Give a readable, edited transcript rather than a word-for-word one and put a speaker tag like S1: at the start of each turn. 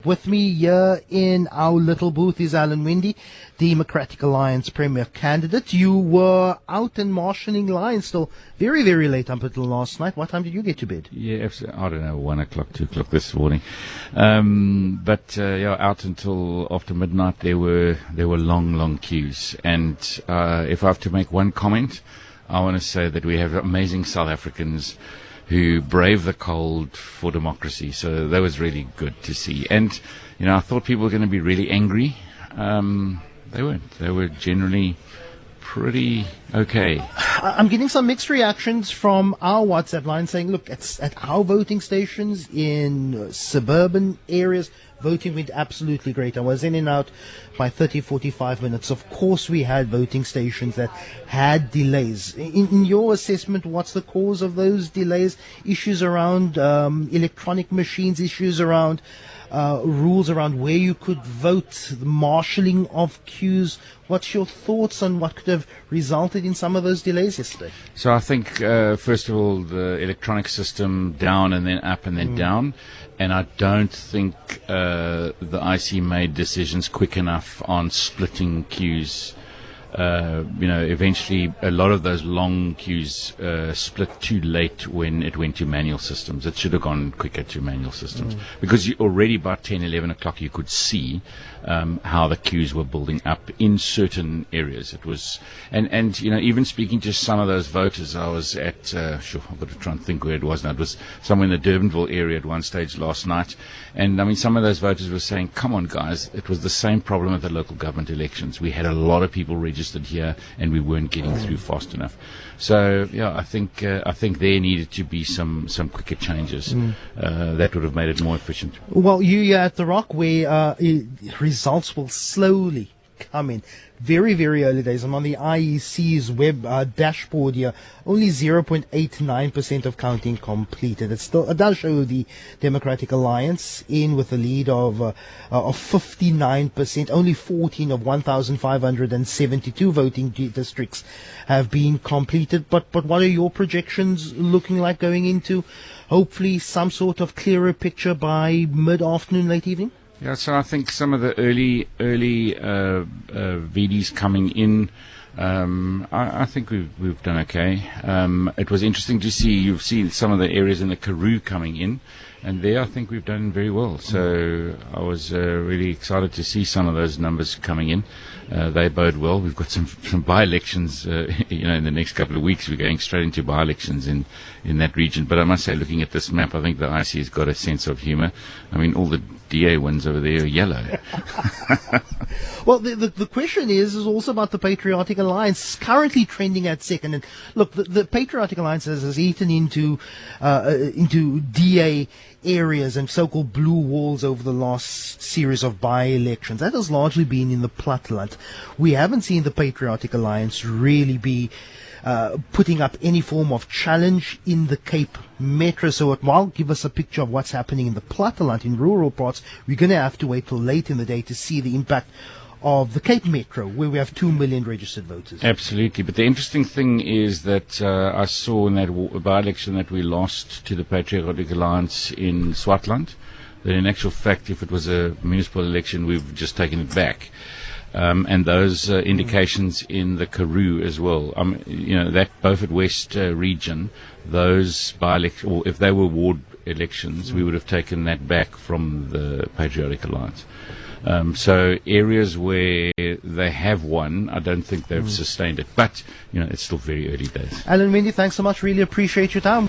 S1: With me here in our little booth is Alan Winde, Democratic Alliance Premier candidate. You were out and marshalling lines till very, very late up until last night. What time did you get to bed?
S2: Yeah, absolutely. I don't know, 1 o'clock, 2 o'clock this morning. Out until after midnight, there were long queues. And if I have to make one comment, I want to say that we have amazing South Africans who brave the cold for democracy. So that was really good to see. And, I thought people were going to be really angry. They weren't. They were generally pretty okay.
S1: I'm getting some mixed reactions from our WhatsApp line saying, look, at our voting stations in suburban areas, voting went absolutely great. I was in and out by 30, 45 minutes. Of course, we had voting stations that had delays. In your assessment, what's the cause of those delays? Issues around electronic machines, issues around rules around where you could vote, the marshalling of queues. What's your thoughts on what could have resulted in some of those delays yesterday?
S2: So I think, first of all, the electronic system down and then up and then down. And I don't think the IC made decisions quick enough on splitting queues. Eventually a lot of those long queues split too late when it went to manual systems. It should have gone quicker to manual systems because you already by 10, 11 o'clock you could see how the queues were building up in certain areas. It was, and even speaking to some of those voters, I was at, I've got to try and think where it was now. It was somewhere in the Durbanville area at one stage last night. And some of those voters were saying, come on guys, it was the same problem at the local government elections. We had a lot of people registered here and we weren't getting through fast enough. So I think there needed to be some quicker changes that would have made it more efficient.
S1: Well, you at the Rock, where results will slowly come in. Very, very early days. I'm on the IEC's web dashboard here. Only 0.89% of counting completed. It does show the Democratic Alliance in with a lead of 59%. Only 14 of 1,572 voting districts have been completed. But what are your projections looking like going into hopefully some sort of clearer picture by mid-afternoon, late evening?
S2: Yeah, so I think some of the early VDs coming in, I think we've done okay. It was interesting to see, you've seen some of the areas in the Karoo coming in, and there I think we've done very well. So I was really excited to see some of those numbers coming in. They bode well. We've got some by-elections, in the next couple of weeks. We're going straight into by-elections in that region. But I must say, looking at this map, I think the IC has got a sense of humour. All the DA ones over there are yellow.
S1: Well, the question is also about the Patriotic Alliance, currently trending at second. And look, the Patriotic Alliance has eaten into DA areas and so-called blue walls over the last series of by-elections. That has largely been in the Platteland. We haven't seen the Patriotic Alliance really be putting up any form of challenge in the Cape Metro. So it will give us a picture of what's happening in the Platteland, in rural parts. We're going to have to wait till late in the day to see the impact of the Cape Metro, where we have 2 million registered voters.
S2: Absolutely. But the interesting thing is that I saw in that by-election that we lost to the Patriotic Alliance in Swartland, that in actual fact, if it was a municipal election, we've just taken it back. And those indications in the Karoo as well. That Beaufort West region, those by-elections, or if they were ward elections, we would have taken that back from the Patriotic Alliance. So areas where they have won, I don't think they've sustained it. But, it's still very early days.
S1: Alan Winde, thanks so much. Really appreciate your time.